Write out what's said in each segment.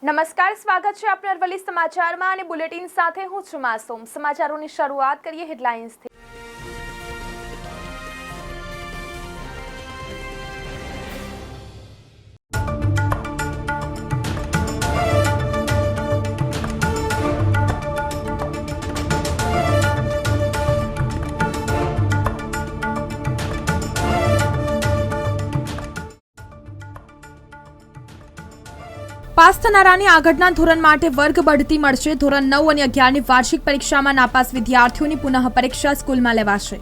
નમસ્કાર, સ્વાગત છે આપના અરવલ્લી સમાચારમાં અને બુલેટિન સાથે હું છું માસૂમ। સમાચારોની શરૂઆત કરીએ હેડલાઇન્સથી। પાસ થનારાને આગળના ધોરણ માટે વર્ગ બઢતી મળશે। ધોરણ 9 અને 11ની વાર્ષિક પરીક્ષામાં નાપાસ વિદ્યાર્થીઓની પુનઃ પરીક્ષા સ્કૂલમાં લેવાશે।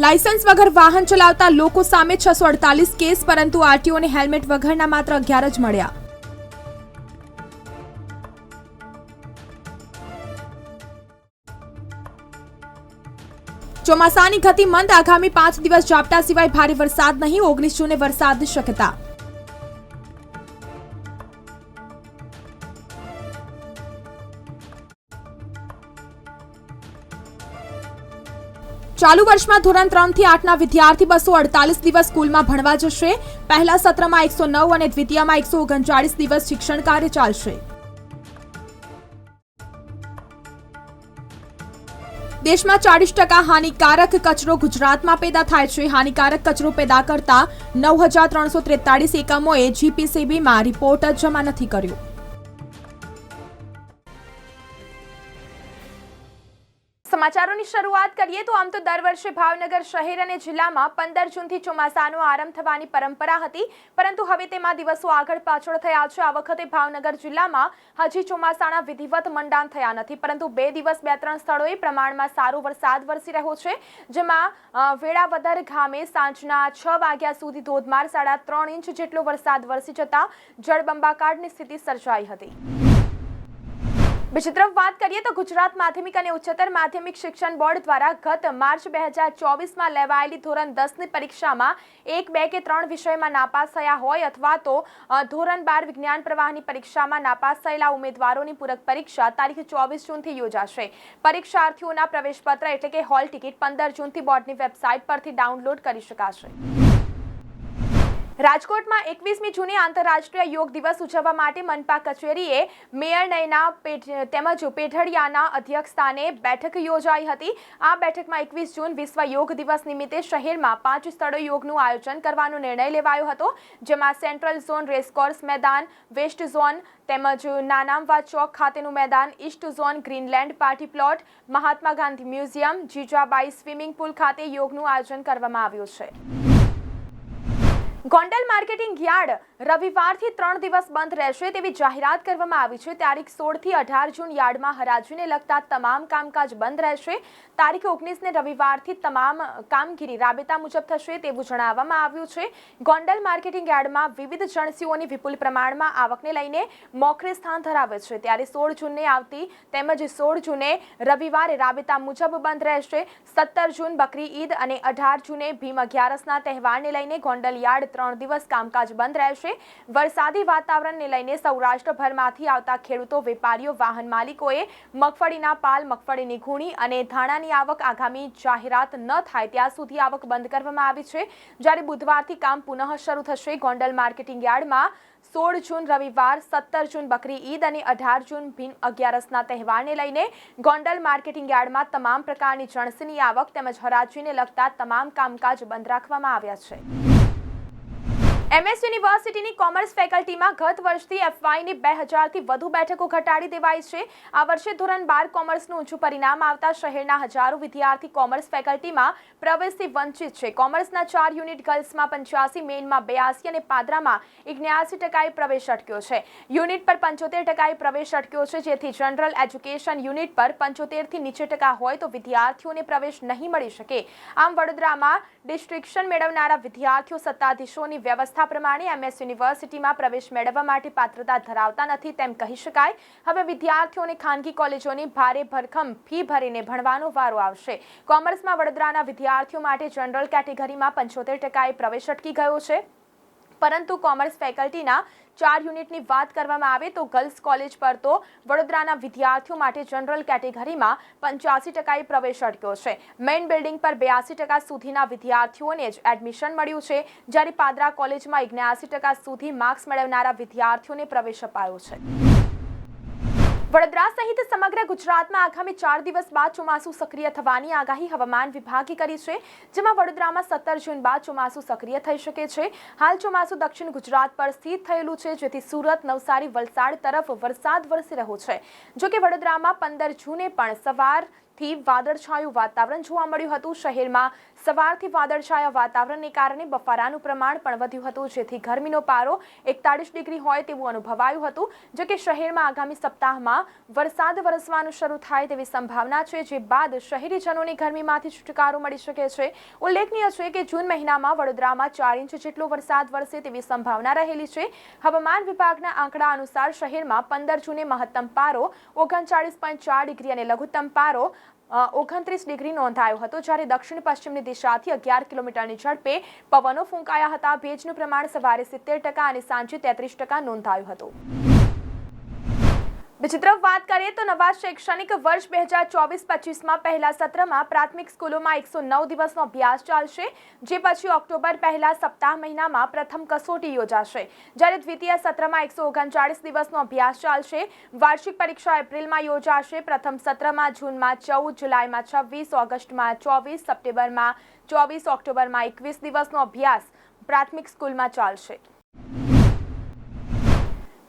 લાયસન્સ વગર વાહન ચલાવતા લોકો સામે 648 કેસ, પરંતુ આરટીઓને હેલ્મેટ વગરના માત્ર 11 જ મળ્યા। ચોમાસાની ગતિ મંદ, આગામી 5 દિવસ ઝાપટા સિવાય ભારે વરસાદ નહીં। 19 જૂને વરસાદની શક્યતા। ચાલુ વર્ષમાં ધોરણ 3 થી 8ના વિદ્યાર્થી 248 દિવસ સ્કૂલમાં ભણવા જશે। પહેલા સત્રમાં 109 અને દ્વિતીયમાં 139 દિવસ શિક્ષણ કાર્ય ચાલશે। દેશમાં 40% હાનિકારક કચરો ગુજરાતમાં પેદા થાય છે। હાનિકારક કચરો પેદા કરતા 9343 એકમોએ જીપીસીબીમાં રિપોર્ટ જમા નથી કર્યો। સમાચારોની શરૂઆત કરીએ તો આમ તો દર વર્ષે ભાવનગર શહેર અને જિલ્લામાં 15 જૂનથી ચોમાસાનો આરંભ થવાની પરંપરા હતી, પરંતુ હવે તેમાં દિવસો આગળ પાછળ થયા છે। આ વખતે ભાવનગર જિલ્લામાં હજી ચોમાસાના વિધિવત મંડાણ થયા નથી, પરંતુ 2 દિવસ 2-3 સ્થળોએ પ્રમાણમાં સારો વરસાદ વરસી રહ્યો છે, જેમાં વેળાવદર ગામે સાંજના 6 વાગ્યા સુધી ધોધમાર 3.5 ઇંચ જેટલો વરસાદ વરસી જતા જળબંબાકારની સ્થિતિ સર્જાઈ હતી। બીજી તરફ વાત કરીએ તો ગુજરાત માધ્યમિક અને ઉચ્ચતર માધ્યમિક શિક્ષણ બોર્ડ દ્વારા ગત માર્ચ 2024માં લેવાયેલી ધોરણ 10ની પરીક્ષામાં 1, 2 કે 3 વિષયમાં નાપાસ થયા હોય અથવા તો ધોરણ 12 વિજ્ઞાન પ્રવાહની પરીક્ષામાં નાપાસ થયેલા ઉમેદવારોની પૂરક પરીક્ષા તારીખ 24 જૂનથી યોજાશે। પરીક્ષાર્થીઓના પ્રવેશપત્ર એટલે કે હોલ ટિકિટ 15 જૂનથી બોર્ડની વેબસાઇટ પરથી ડાઉનલોડ કરી શકાશે। રાજકોટમાં 21મી જૂને આંતરરાષ્ટ્રીય યોગ દિવસ ઉજવવા માટે મનપા કચેરીએ મેયર નયના તેમજ પેઢડિયાના અધ્યક્ષસ્થાને બેઠક યોજાઈ હતી। આ બેઠકમાં 21 જૂન વિશ્વ યોગ દિવસ નિમિત્તે શહેરમાં 5 સ્થળોએ યોગનું આયોજન કરવાનો નિર્ણય લેવાયો હતો, જેમાં સેન્ટ્રલ ઝોન રેસકોર્સ મેદાન, વેસ્ટ ઝોન તેમજ નાનામવા ચોક ખાતેનું મેદાન, east zone Greenland party plot, Mahatma Gandhi museum, Jijabai swimming pool ખાતે યોગનું આયોજન કરવામાં આવ્યું છે। ગોંડલ માર્કેટિંગ યાર્ડ રવિવારથી 3 દિવસ બંધ રહેશે તેવી જાહેરાત કરવામાં આવી છે। તારીખ 16 થી 18 જૂન યાર્ડમાં હરાજીને લગતા તમામ કામકાજ બંધ રહેશે। તારીખ 19ને રવિવારથી તમામ કામગીરી રાબેતા મુજબ થશે તેવું જણાવવામાં આવ્યું છે। ગોંડલ માર્કેટિંગ યાર્ડમાં વિવિધ જણસીઓની વિપુલ પ્રમાણમાં આવકને લઈને મોખરે સ્થાન ધરાવે છે, ત્યારે 16 જૂનને આવતી તેમજ 16 જૂને રવિવારે રાબેતા મુજબ બંધ રહેશે। 17 જૂન બકરી ઈદ અને 18 જૂને ભીમ અગિયારસના તહેવારને લઈને ગોંડલ યાર્ડ 3 દિવસ કામકાજ બંધ રહેશે। વરસાદી વાતાવરણને લઈને સૌરાષ્ટ્રભરમાંથી આવતા ખેડૂતો, વેપારીઓ, વાહન માલિકોએ મગફળીના પાલ, મગફળીની ગુણી અને ધાણાની આવક આગામી જાહેરાત ન થાય ત્યાં સુધી આવક બંધ કરવામાં આવી છે, જ્યારે બુધવારથી કામ પુનઃ શરૂ થશે। ગોંડલ માર્કેટિંગ યાર્ડમાં 16 જૂન રવિવાર, 17 જૂન બકરી ઈદ અને 18 જૂન ભીમ અગિયારસના તહેવારને લઈને ગોંડલ માર્કેટિંગ યાર્ડમાં તમામ પ્રકારની જણસીની આવક તેમજ હરાજીને લગતા તમામ કામકાજ બંધ રાખવામાં આવ્યા છે। MS યુનિવર્સિટીની કોમર્સ ફેકલ્ટીમાં ગત વર્ષથી FYની 2000થી વધુ બેઠકો ઘટાડી દેવાઈ છે। આ વર્ષે ધોરણ 12 કોમર્સનું ઊંચું પરિણામ આવતા શહેરના હજારો વિદ્યાર્થી કોમર્સ ફેકલ્ટીમાં પ્રવેશથી વંચિત છે। કોમર્સના 4 યુનિટ ગર્લ્સમાં 85, મેઇનમાં 82 અને પાદરામાં 79% પ્રવેશ અટક્યો છે। યુનિટ પર 75% પ્રવેશ અટક્યો છે, જેથી જનરલ એજ્યુકેશન યુનિટ પર 75થી નીચે ટકા હોય તો વિદ્યાર્થીઓને પ્રવેશ નહીં મળી શકે। આમ વડોદરામાં ડિસ્ટ્રિક્શન મેળવનારા વિદ્યાર્થીઓ સત્તાધીશોની વ્યવસ્થા પ્રમાણે MS યુનિવર્સિટીમાં પ્રવેશ મેળવવા માટે પાત્રતા ધરાવતા નથી તેમ કહી શકાય। હવે વિદ્યાર્થીઓને ખાનગી કોલેજોની ભારે ભરખમ ફી ભરીને ભણવાનો વારો આવશે। કોમર્સમાં વડોદરાના વિદ્યાર્થીઓ માટે જનરલ કેટેગરીમાં 75% પ્રવેશ અટકી ગયો છે। પરંતુ કોમર્સ ફેકલ્ટીના 4 યુનિટની વાત કરવામાં આવે તો ગર્લ્સ કોલેજ પર તો વડોદરાના વિદ્યાર્થીઓ માટે જનરલ કેટેગરીમાં 85% પ્રવેશ અટક્યો છે. મેઇન બિલ્ડિંગ પર 82% સુધીના વિદ્યાર્થીઓને જ એડમિશન મળ્યું છે, જ્યારે પાદરા કોલેજમાં 79% સુધી માર્ક્સ મેળવનારા વિદ્યાર્થીઓને પ્રવેશ અપાયો છે. વડોદરા સહિત સમગ્ર ગુજરાતમાં આગામી 4 દિવસ બાદ ચોમાસું સક્રિય થવાની આગાહી હવામાન વિભાગે કરી છે, જેમાં વડોદરામાં 17 જૂન બાદ ચોમાસું સક્રિય થઈ શકે છે. હાલ ચોમાસું દક્ષિણ ગુજરાત પર સ્થિત થયેલું છે, જેથી સુરત, નવસારી, વલસાડ તરફ વરસાદ વરસી રહ્યો છે. જોકે વડોદરામાં 15 જૂને પણ સવારથી વાદળછાયું વાતાવરણ જોવા મળ્યું હતું. શહેરમાં સવારથી વાદળછાયા વાતાવરણને કારણે બફારાનું પ્રમાણ પણ વધ્યું હતું, જેથી ગરમીનો પારો 41 ડિગ્રી હોય તેવું અનુભવાયું હતું. જોકે શહેરમાં આગામી સપ્તાહમાં વરસાદ વરસવાનું શરૂ થાય તેવી સંભાવના છે, જે બાદ શહેરીજનોને ગરમીમાંથી છુટકારો મળી શકે છે. ઉલ્લેખનીય છે કે જૂન મહિનામાં વડોદરામાં 4 ઇંચ જેટલો વરસાદ વરસે તેવી સંભાવના રહેલી છે. હવામાન વિભાગના આંકડા અનુસાર શહેરમાં 15 જૂને મહત્તમ પારો 39.4 ડિગ્રી અને લઘુત્તમ પારો 29 ડિગ્રી નોંધાયો હતો, જ્યારે દક્ષિણ પશ્ચિમની દિશાથી 11 કિલોમીટરની ઝડપે પવનો ફૂંકાયા હતા. ભેજનું પ્રમાણ સવારે 70% અને સાંજે 33% નોંધાયું હતું. બીજી તરફ વાત કરીએ તો નવા શૈક્ષણિક વર્ષ 2024-25માં પહેલા સત્રમાં પ્રાથમિક સ્કૂલોમાં 109 દિવસનો અભ્યાસ ચાલશે, જે પછી ઓક્ટોબર પહેલા સપ્તાહ મહિનામાં પ્રથમ કસોટી યોજાશે, જ્યારે દ્વિતીય સત્રમાં 139 દિવસનો અભ્યાસ ચાલશે. વાર્ષિક પરીક્ષા એપ્રિલમાં યોજાશે. પ્રથમ સત્રમાં જૂનમાં 14, જુલાઈમાં 26, ઓગસ્ટમાં 24, સપ્ટેમ્બરમાં 24, ઓક્ટોબરમાં 21 દિવસનો અભ્યાસ પ્રાથમિક સ્કૂલમાં ચાલશે.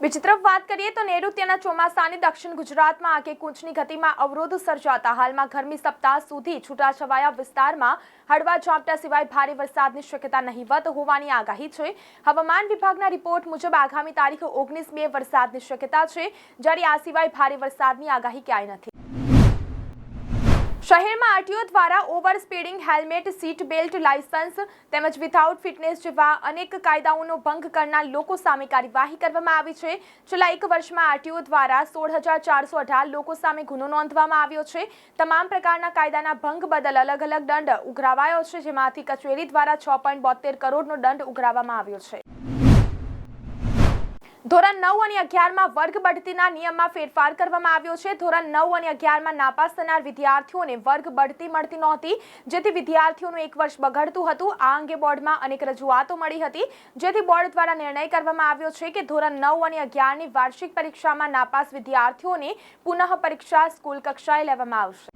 બીજી તરફ વાત કરીએ તો નૈઋત્યના ચોમાસાની દક્ષિણ ગુજરાતમાં આકેકૂચની ગતિમાં અવરોધ સર્જાતા હાલમાં ગરમી સપ્તાહ સુધી છૂટાછવાયા વિસ્તારમાં હળવા ઝાપટા સિવાય ભારે વરસાદની શક્યતા નહીવત હોવાની આગાહી છે. હવામાન વિભાગના રિપોર્ટ મુજબ આગામી તારીખ 19 મે વરસાદની શક્યતા છે, જ્યારે આ સિવાય ભારે વરસાદની આગાહી ક્યાંય નથી. શહેરમાં આરટીઓ દ્વારા over speeding, helmet, seat belt, licence તેમજ વિથઆઉટ ફિટનેસ જેવા અનેક કાયદાઓનો ભંગ કરનાર લોકો સામે કાર્યવાહી કરવામાં આવી છે. છેલ્લા 1 વર્ષમાં આરટીઓ દ્વારા 16,418 લોકો સામે ગુનો નોંધવામાં આવ્યો છે. તમામ પ્રકારના કાયદાના ભંગ બદલ અલગ અલગ દંડ ઉઘરાવાયો છે, જેમાંથી કચેરી દ્વારા 6.72 કરોડનો દંડ ઉઘરાવવામાં આવ્યો છે. ધોરણ 9 અને 11માં વર્ગ બઢતીના નિયમમાં ફેરફાર કરવામાં આવ્યો છે. ધોરણ 9 અને 11માં નાપાસ થનાર વિદ્યાર્થીઓને વર્ગ બઢતી મળતી નહોતી, જેથી વિદ્યાર્થીઓનું 1 વર્ષ બગડતું હતું. આ અંગે બોર્ડમાં અનેક રજૂઆતો મળી હતી, જેથી બોર્ડ દ્વારા નિર્ણય કરવામાં આવ્યો છે કે ધોરણ 9 અને 11ની વાર્ષિક પરીક્ષામાં નાપાસ વિદ્યાર્થીઓને પુનઃ પરીક્ષા સ્કૂલ કક્ષાએ લેવામાં આવશે.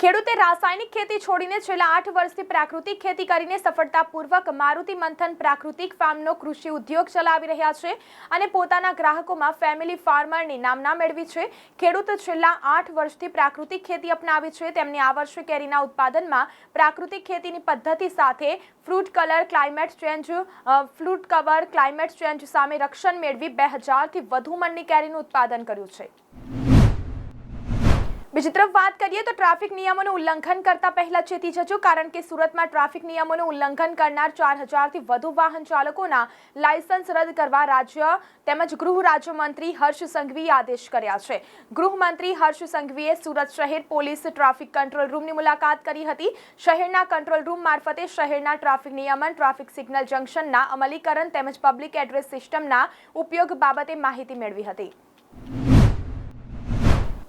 ખેડૂતે રાસાયણિક ખેતી છોડીને છેલ્લા 8 વર્ષથી પ્રાકૃતિક ખેતી કરીને સફળતાપૂર્વક મારુતિ મંથન પ્રાકૃતિક ફાર્મનો કૃષિ ઉદ્યોગ ચલાવી રહ્યા છે અને પોતાના ગ્રાહકોમાં ફેમિલી ફાર્મરની નામના મેળવી છે. ખેડૂત છેલ્લા 8 વર્ષથી પ્રાકૃતિક ખેતી અપનાવી છે. તેમને આ વર્ષે કેરીના ઉત્પાદનમાં પ્રાકૃતિક ખેતીની પદ્ધતિ સાથે ફ્રૂટ કવર ક્લાઇમેટ ચેન્જ સામે રક્ષણ મેળવી 2000થી વધુ મણની કેરીનું ઉત્પાદન કર્યું છે. બીજી તરફ વાત કરીએ તો ટ્રાફિક નિયમોનું ઉલ્લંઘન કરતા પહેલા ચેતી જજો, કારણ કે સુરતમાં ટ્રાફિક નિયમોનું ઉલ્લંઘન કરનાર 4000થી વધુ વાહન ચાલકોના લાયસન્સ રદ કરવા રાજ્ય તેમજ ગૃહ રાજ્યમંત્રી હર્ષ સંઘવીએ આદેશ કર્યા છે. ગૃહમંત્રી હર્ષ સંઘવીએ સુરત શહેર પોલીસ ટ્રાફિક કંટ્રોલ રૂમની મુલાકાત કરી હતી. શહેરના કંટ્રોલ રૂમ મારફતે શહેરના ટ્રાફિક નિયમન, ટ્રાફિક સિગ્નલ જંકશનના અમલીકરણ તેમજ પબ્લિક એડ્રેસ સિસ્ટમના ઉપયોગ બાબતે માહિતી મેળવી હતી.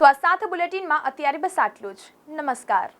તો આ સાથે બુલેટિનમાં અત્યારે બસ આટલું જ. નમસ્કાર.